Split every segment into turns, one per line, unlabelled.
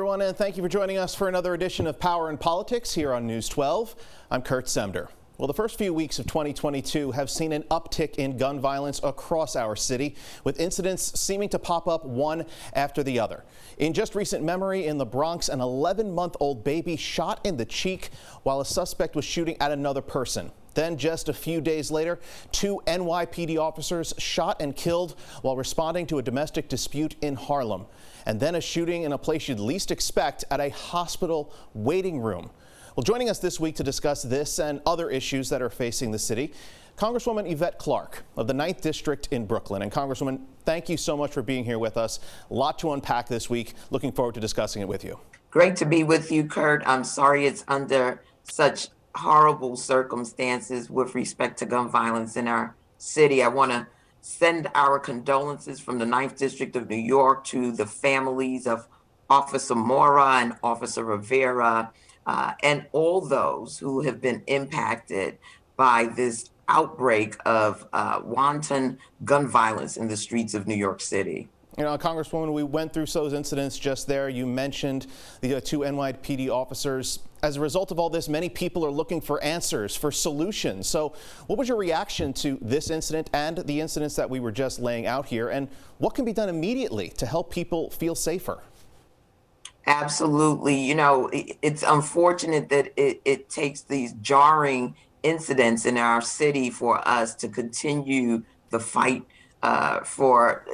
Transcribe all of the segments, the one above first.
everyone, and thank you for joining us for another edition of Power and Politics here on News 12. I'm Kurt Semder. Well, the first few weeks of 2022 have seen an uptick in gun violence across our city, with incidents seeming to pop up one after the other. In just recent memory, in the Bronx, an 11-month-old baby shot in the cheek while a suspect was shooting at another person. Then just a few days later, 2 NYPD officers shot and killed while responding to a domestic dispute in Harlem. And then a shooting in a place you'd least expect, at a hospital waiting room. Well, joining us this week to discuss this and other issues that are facing the city, Congresswoman Yvette Clarke of the 9th District in Brooklyn. And Congresswoman, thank you so much for being here with us. A lot to unpack this week. Looking forward to discussing it with you.
Great to be with you, Kurt. I'm sorry it's under such horrible circumstances with respect to gun violence in our city. I want to send our condolences from the 9th District of New York to the families of Officer Mora and Officer Rivera, and all those who have been impacted by this outbreak of wanton gun violence in the streets of New York City.
You know, Congresswoman, we went through those incidents just there. You mentioned the 2 NYPD officers. As a result of all this, many people are looking for answers, for solutions. So what was your reaction to this incident and the incidents that we were just laying out here? And what can be done immediately to help people feel safer?
Absolutely. You know, it's unfortunate that it takes these jarring incidents in our city for us to continue the fight for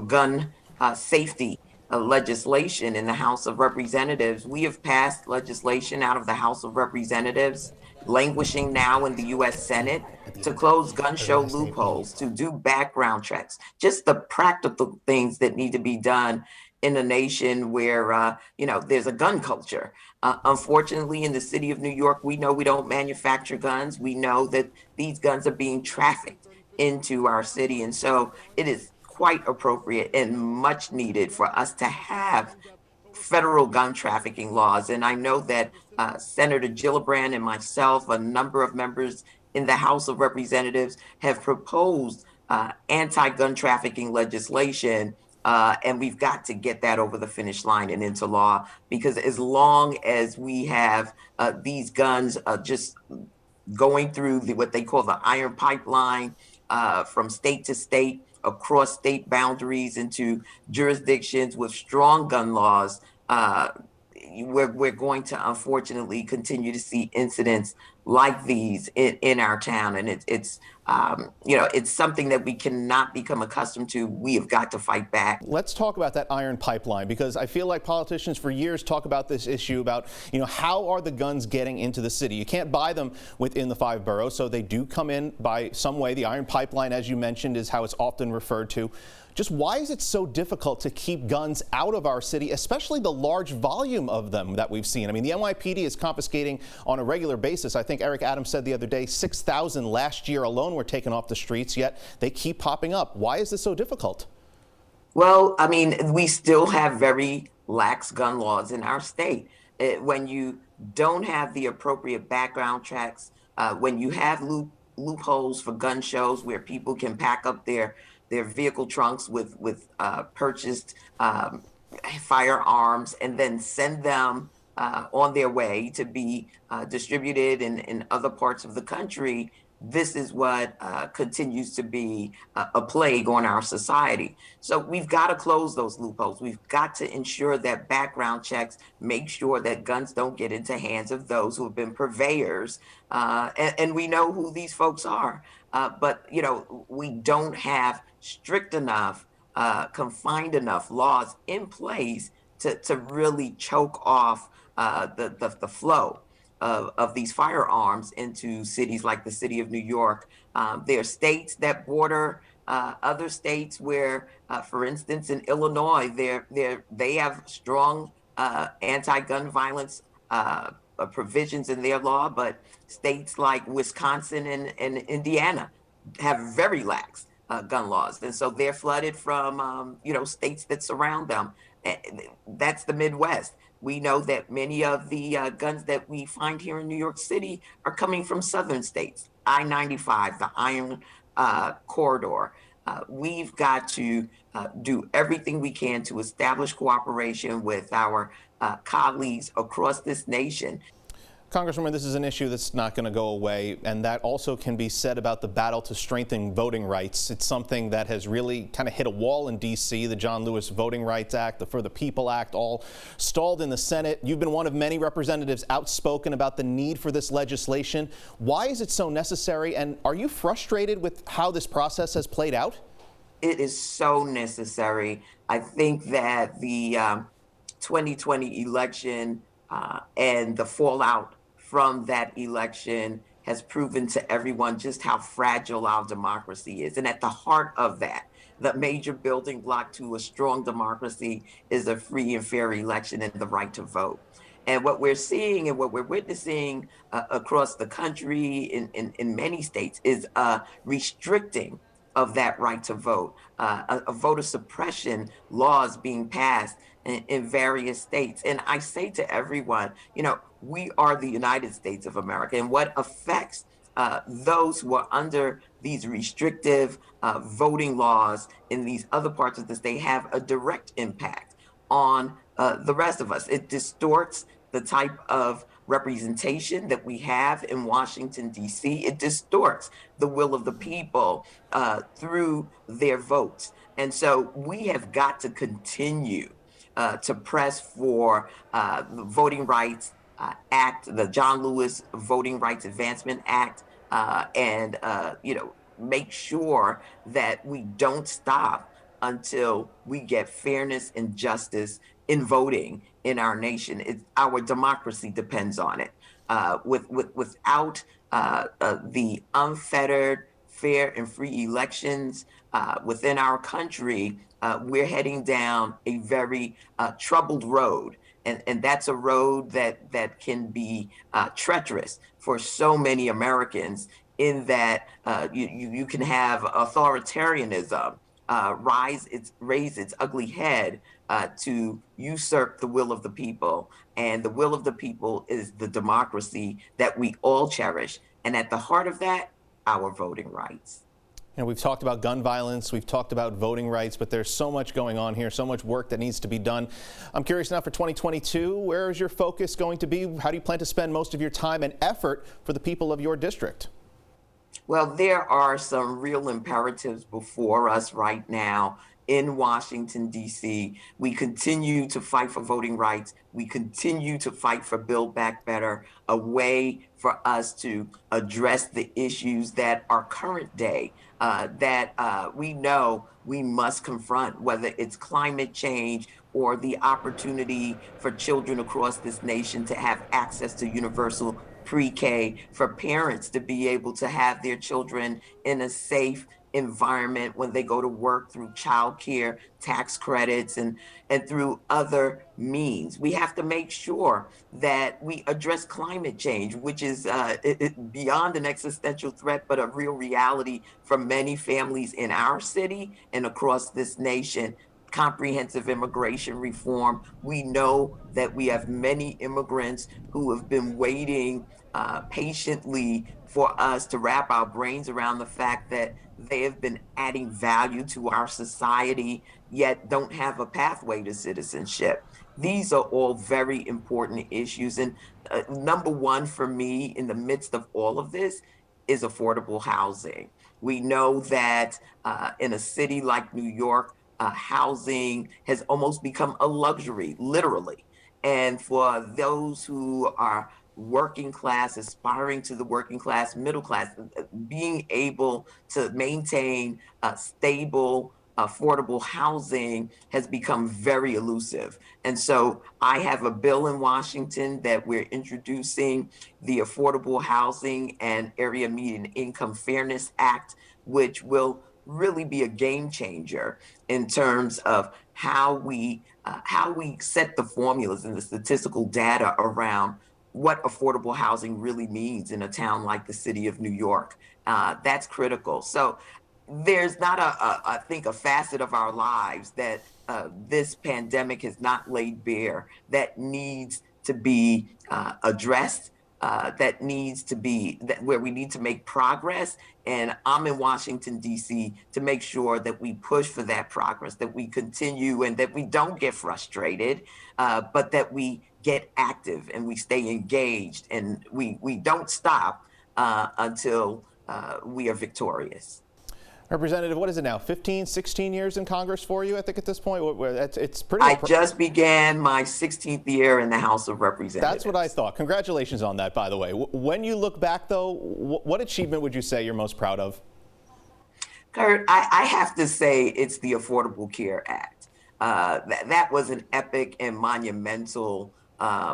gun safety legislation in the House of Representatives. We have passed legislation out of the House of Representatives, languishing now in the U.S. Senate, to close gun show loopholes, to do background checks, just the practical things that need to be done in a nation where, there's a gun culture. Unfortunately, in the city of New York, we know we don't manufacture guns. We know that these guns are being trafficked into our city. And so it is quite appropriate and much needed for us to have federal gun trafficking laws. And I know that Senator Gillibrand and myself, a number of members in the House of Representatives, have proposed anti-gun trafficking legislation. And we've got to get that over the finish line and into law, because as long as we have these guns just going through what they call the iron pipeline from state to state, across state boundaries into jurisdictions with strong gun laws, we're going to unfortunately continue to see incidents like these in our town. And it's something that we cannot become accustomed to. We have got to fight back.
Let's talk about that iron pipeline, because I feel like politicians for years talk about this issue about, how are the guns getting into the city? You can't buy them within the 5 boroughs, so they do come in by some way. The iron pipeline, as you mentioned, is how it's often referred to. Just why is it so difficult to keep guns out of our city, especially the large volume of them that we've seen? I mean, the NYPD is confiscating on a regular basis. I think Eric Adams said the other day 6,000 last year alone were taken off the streets, yet they keep popping up. Why is this so difficult?
Well, I mean, we still have very lax gun laws in our state. When you don't have the appropriate background checks, when you have loopholes for gun shows where people can pack up their vehicle trunks with purchased firearms and then send them on their way to be distributed in other parts of the country, this is what continues to be a plague on our society. So we've got to close those loopholes. We've got to ensure that background checks make sure that guns don't get into hands of those who have been purveyors. And we know who these folks are. But, we don't have strict enough, confined enough laws in place to really choke off the flow of these firearms into cities like the city of New York. There are states that border other states where, for instance, in Illinois, they have strong anti-gun violence provisions in their law, but states like Wisconsin and Indiana have very lax gun laws. And so they're flooded from, states that surround them. That's the Midwest. We know that many of the guns that we find here in New York City are coming from southern states, I-95, the Iron Corridor. we've got to do everything we can to establish cooperation with our colleagues across this nation.
Congresswoman, this is an issue that's not going to go away, and that also can be said about the battle to strengthen voting rights. It's something that has really kind of hit a wall in D.C. The John Lewis Voting Rights Act, the For the People Act, all stalled in the Senate. You've been one of many representatives outspoken about the need for this legislation. Why is it so necessary, and are you frustrated with how this process has played out?
It is so necessary. I think that the 2020 election and the fallout from that election has proven to everyone just how fragile our democracy is. And at the heart of that, the major building block to a strong democracy is a free and fair election and the right to vote. And what we're seeing and what we're witnessing across the country in many states is restricting of that right to vote, a voter suppression laws being passed in various states. And I say to everyone, we are the United States of America, and what affects those who are under these restrictive voting laws in these other parts of the state have a direct impact on the rest of us. It distorts the type of representation that we have in Washington, D.C. It distorts the will of the people through their votes. And so we have got to continue to press for the Voting Rights Act, the John Lewis Voting Rights Advancement Act, and make sure that we don't stop until we get fairness and justice in voting in our nation. Our democracy depends on it. Without the unfettered, fair, and free elections within our country, we're heading down a very troubled road. And that's a road that can be treacherous for so many Americans, in that you can have authoritarianism raise its ugly head to usurp the will of the people. And the will of the people is the democracy that we all cherish. And at the heart of that, our voting rights.
We've talked about gun violence, we've talked about voting rights, but there's so much going on here, so much work that needs to be done. I'm curious now for 2022, where is your focus going to be? How do you plan to spend most of your time and effort for the people of your district?
Well, there are some real imperatives before us right now in Washington, D.C. We continue to fight for voting rights. We continue to fight for Build Back Better, a way for us to address the issues that are current day, that we know we must confront, whether it's climate change or the opportunity for children across this nation to have access to universal pre-K, for parents to be able to have their children in a safe environment when they go to work, through childcare, tax credits, and through other means. We have to make sure that we address climate change, which is beyond an existential threat, but a real reality for many families in our city and across this nation. Comprehensive immigration reform. We know that we have many immigrants who have been waiting patiently for us to wrap our brains around the fact that they have been adding value to our society, yet don't have a pathway to citizenship. These are all very important issues. And number one for me in the midst of all of this is affordable housing. We know that in a city like New York, housing has almost become a luxury, literally. And for those who are working class, aspiring to the working class, middle class, being able to maintain stable, affordable housing has become very elusive. And so I have a bill in Washington that we're introducing, the Affordable Housing and Area Median Income Fairness Act, which will really be a game changer in terms of how we set the formulas and the statistical data around what affordable housing really means in a town like the city of New York. That's critical. So there's not I think, a facet of our lives that this pandemic has not laid bare that needs to be addressed that needs to be where we need to make progress. And I'm in Washington, D.C. to make sure that we push for that progress, that we continue and that we don't get frustrated, but that we get active and we stay engaged and we don't stop until we are victorious.
Representative, what is it now, 15, 16 years in Congress for you, I think, at this point? It's pretty.
I just began my 16th year in the House of Representatives.
That's what I thought. Congratulations on that, by the way. When you look back, though, what achievement would you say you're most proud of?
Kurt, I have to say it's the Affordable Care Act. That was an epic and monumental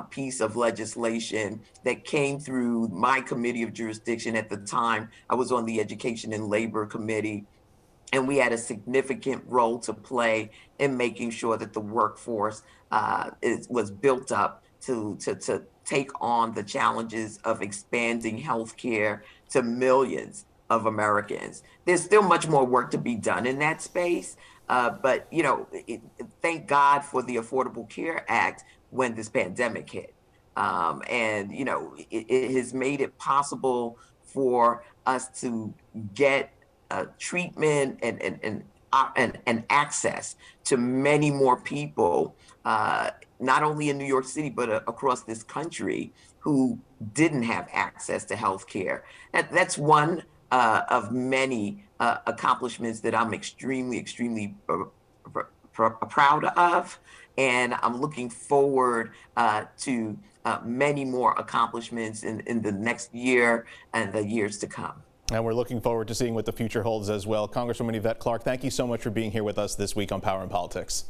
piece of legislation that came through my committee of jurisdiction at the time. I was on the Education and Labor Committee, and we had a significant role to play in making sure that the workforce was built up to take on the challenges of expanding healthcare to millions of Americans. There's still much more work to be done in that space, but thank God for the Affordable Care Act when this pandemic hit. And it has made it possible for us to get treatment and access to many more people, not only in New York City, but across this country who didn't have access to health care. That's one of many accomplishments that I'm extremely proud of. And I'm looking forward to many more accomplishments in the next year and the years to come.
And we're looking forward to seeing what the future holds as well. Congresswoman Yvette Clarke, thank you so much for being here with us this week on Power and Politics.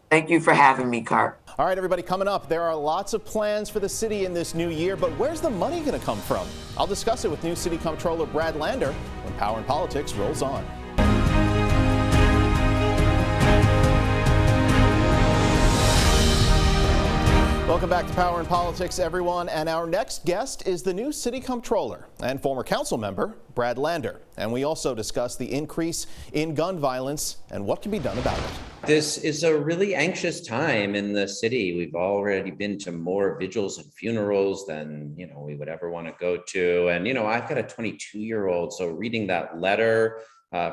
Thank you for having me, Kurt.
All right, everybody, coming up, there are lots of plans for the city in this new year, but where's the money going to come from? I'll discuss it with new City Comptroller Brad Lander when Power and Politics rolls on. Welcome back to Power and Politics, everyone. And our next guest is the new City Comptroller and former council member, Brad Lander. And we also discuss the increase in gun violence and what can be done about it.
This is a really anxious time in the city. We've already been to more vigils and funerals than, we would ever want to go to. And, I've got a 22-year-old, so reading that letter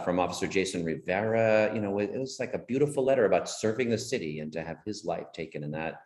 from Officer Jason Rivera, it was like a beautiful letter about serving the city, and to have his life taken in that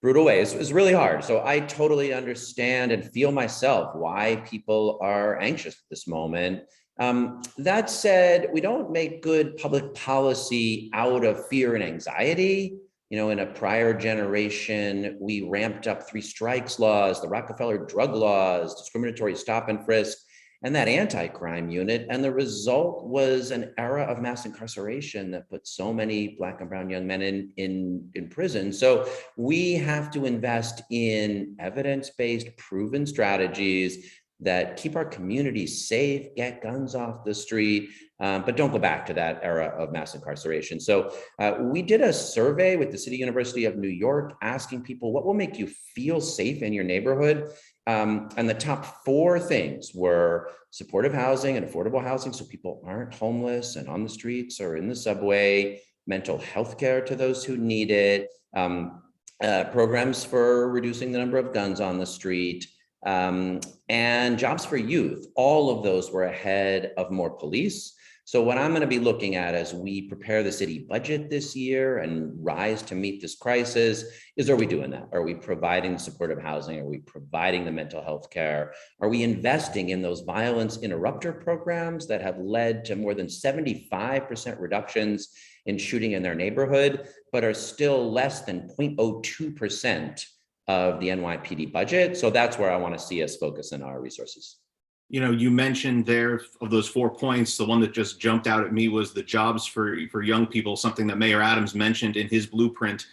brutal way is really hard. So I totally understand and feel myself why people are anxious at this moment. That said, we don't make good public policy out of fear and anxiety. In a prior generation, we ramped up 3 strikes laws, the Rockefeller drug laws, discriminatory stop and frisk, and that anti-crime unit. And the result was an era of mass incarceration that put so many Black and brown young men in prison. So we have to invest in evidence-based, proven strategies that keep our communities safe, get guns off the street, but don't go back to that era of mass incarceration. So we did a survey with the City University of New York asking people, what will make you feel safe in your neighborhood? And the top 4 things were supportive housing and affordable housing, so people aren't homeless and on the streets or in the subway, mental health care to those who need it, programs for reducing the number of guns on the street, and jobs for youth. All of those were ahead of more police. So what I'm going to be looking at as we prepare the city budget this year and rise to meet this crisis is, are we doing that? Are we providing supportive housing? Are we providing the mental health care? Are we investing in those violence interrupter programs that have led to more than 75% reductions in shooting in their neighborhood, but are still less than 0.02% of the NYPD budget? So that's where I want to see us focus in our resources.
You mentioned there, of those 4 points, the one that just jumped out at me was the jobs for young people, something that Mayor Adams mentioned in his blueprint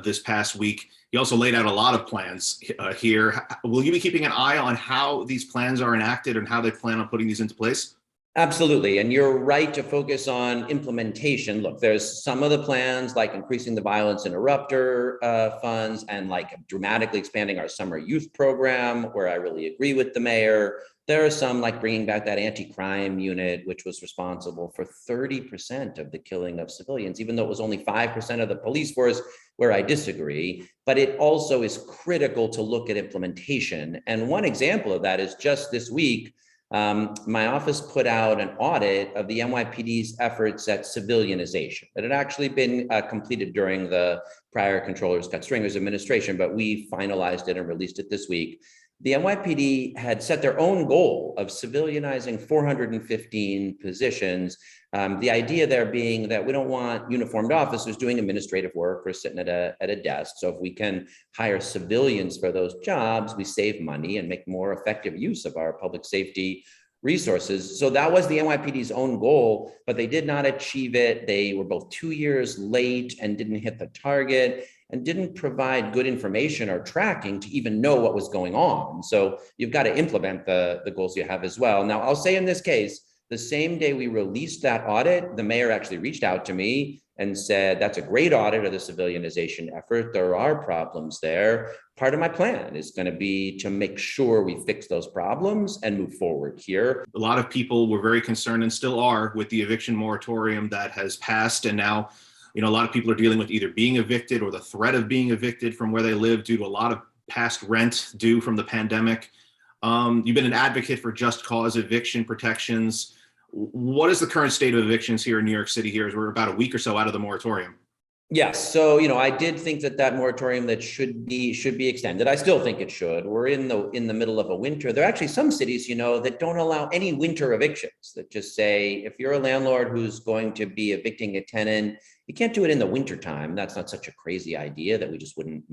this past week. He also laid out a lot of plans here. Will you be keeping an eye on how these plans are enacted and how they plan on putting these into place?
Absolutely. And you're right to focus on implementation. Look, there's some of the plans like increasing the violence interrupter funds and like dramatically expanding our summer youth program, where I really agree with the mayor. There are some like bringing back that anti-crime unit, which was responsible for 30% of the killing of civilians, even though it was only 5% of the police force, where I disagree. But it also is critical to look at implementation. And one example of that is just this week, my office put out an audit of the NYPD's efforts at civilianization. It had actually been completed during the prior Comptroller Scott Stringer's administration, but we finalized it and released it this week. The NYPD had set their own goal of civilianizing 415 positions. The idea there being that we don't want uniformed officers doing administrative work or sitting at a desk. So if we can hire civilians for those jobs, we save money and make more effective use of our public safety resources. So that was the NYPD's own goal, but they did not achieve it. They were both 2 years late and didn't hit the target, and didn't provide good information or tracking to even know what was going on. So you've got to implement the goals you have as well. Now, I'll say in this case, the same day we released that audit, the mayor actually reached out to me and said, that's a great audit of the civilianization effort. There are problems there. Part of my plan is going to be to make sure we fix those problems and move forward here.
A lot of people were very concerned and still are with the eviction moratorium that has passed. And now, a lot of people are dealing with either being evicted or the threat of being evicted from where they live due to a lot of past rent due from the pandemic. You've been an advocate for just cause eviction protections. What is the current state of evictions here in New York City here as we're about a week or so out of the moratorium?
Yes. So, I did think that moratorium that should be extended. I still think it should. We're in the middle of a winter. There are actually some cities, that don't allow any winter evictions, that just say, if you're a landlord who's going to be evicting a tenant, you can't do it in the wintertime. That's not such a crazy idea that we just wouldn't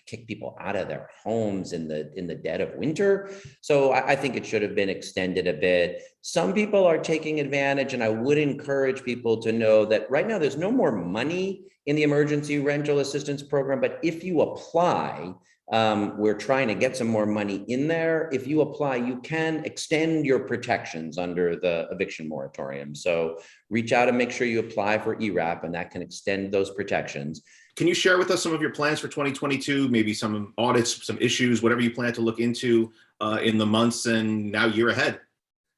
kick people out of their homes in the dead of winter. So I think it should have been extended a bit. Some people are taking advantage, and I would encourage people to know that right now there's no more money in the emergency rental assistance program, but if you apply, we're trying to get some more money in there. If you apply, you can extend your protections under the eviction moratorium. So reach out and make sure you apply for ERAP, and that can extend those protections.
Can you share with us some of your plans for 2022, maybe some audits, some issues, whatever you plan to look into in the months and now year ahead?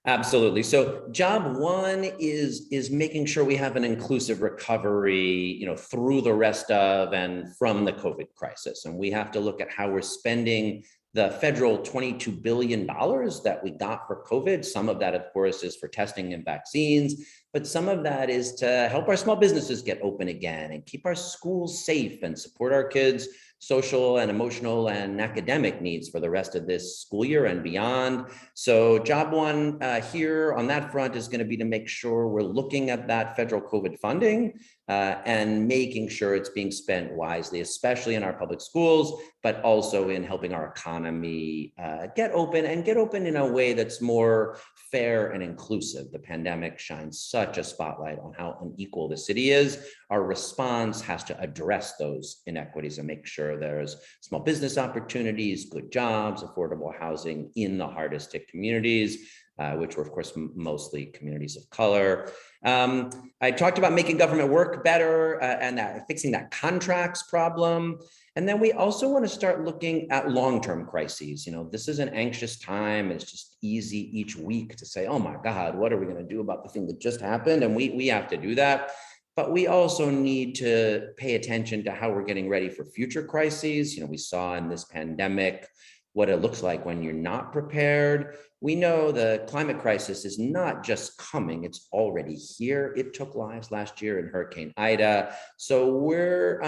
Absolutely. So job one is making sure we have an inclusive recovery, through the rest of and from the COVID crisis. And we have to look at how we're spending the federal $22 billion that we got for COVID. Some of that, of course, is for testing and vaccines, but some of that is to help our small businesses get open again and keep our schools safe and support our kids' social and emotional and academic needs for the rest of this school year and beyond. So job one here on that front is going to be to make sure we're looking at that federal COVID funding and making sure it's being spent wisely, especially in our public schools, but also in helping our economy get open in a way that's more fair and inclusive. The pandemic shines such a spotlight on how unequal the city is. Our response has to address those inequities and make sure there's small business opportunities, good jobs, affordable housing in the hardest hit communities, which were, of course, mostly communities of color. I talked about making government work better and fixing that contracts problem. And then we also want to start looking at long-term crises. This is an anxious time. It's just easy each week to say, oh my God, what are we going to do about the thing that just happened? And we have to do that. But we also need to pay attention to how we're getting ready for future crises. We saw in this pandemic what it looks like when you're not prepared. We know the climate crisis is not just coming, it's already here. It took lives last year in Hurricane Ida. So we're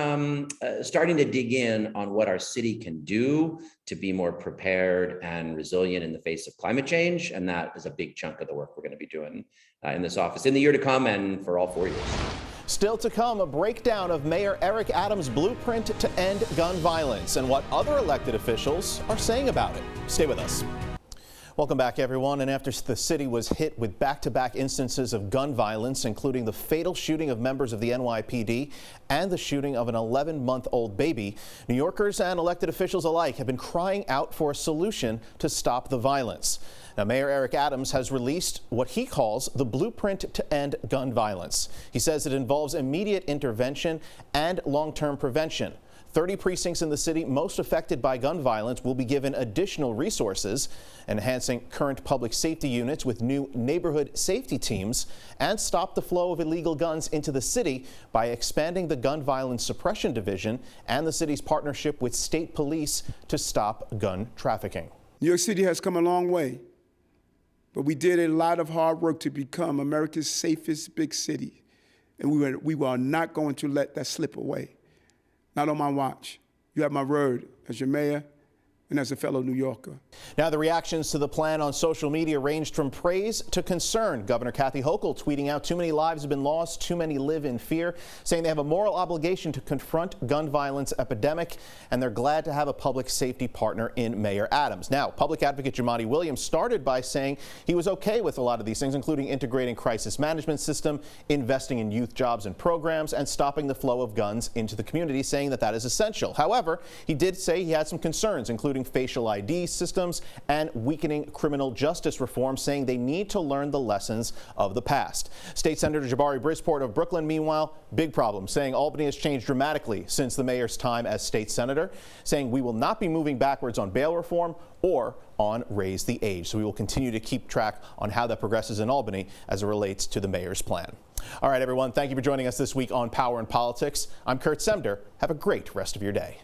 starting to dig in on what our city can do to be more prepared and resilient in the face of climate change. And that is a big chunk of the work we're going to be doing in this office in the year to come and for all 4 years.
Still to come, a breakdown of Mayor Eric Adams' blueprint to end gun violence and what other elected officials are saying about it. Stay with us. Welcome back, everyone. And after the city was hit with back-to-back instances of gun violence, including the fatal shooting of members of the NYPD and the shooting of an 11-month-old baby, New Yorkers and elected officials alike have been crying out for a solution to stop the violence. Now, Mayor Eric Adams has released what he calls the blueprint to end gun violence. He says it involves immediate intervention and long-term prevention. 30 precincts in the city most affected by gun violence will be given additional resources, enhancing current public safety units with new neighborhood safety teams, and stop the flow of illegal guns into the city by expanding the Gun Violence Suppression Division and the city's partnership with state police to stop gun trafficking.
New York City has come a long way, but we did a lot of hard work to become America's safest big city, and we are not going to let that slip away. Not on my watch. You have my word as your mayor and as a fellow New Yorker.
Now, the reactions to the plan on social media ranged from praise to concern. Governor Kathy Hochul tweeting out, "Too many lives have been lost, too many live in fear," saying they have a moral obligation to confront gun violence epidemic, and they're glad to have a public safety partner in Mayor Adams. Now, Public Advocate Jamadi Williams started by saying he was okay with a lot of these things, including integrating crisis management system, investing in youth jobs and programs, and stopping the flow of guns into the community, saying that that is essential. However, he did say he had some concerns, including facial ID systems and weakening criminal justice reform, saying they need to learn the lessons of the past. State Senator Jabari Brisport of Brooklyn, meanwhile, big problem, saying Albany has changed dramatically since the mayor's time as state senator, saying we will not be moving backwards on bail reform or on raise the age. So we will continue to keep track on how that progresses in Albany as it relates to the mayor's plan. All right, everyone, thank you for joining us this week on Power and Politics. I'm Kurt Semder. Have a great rest of your day.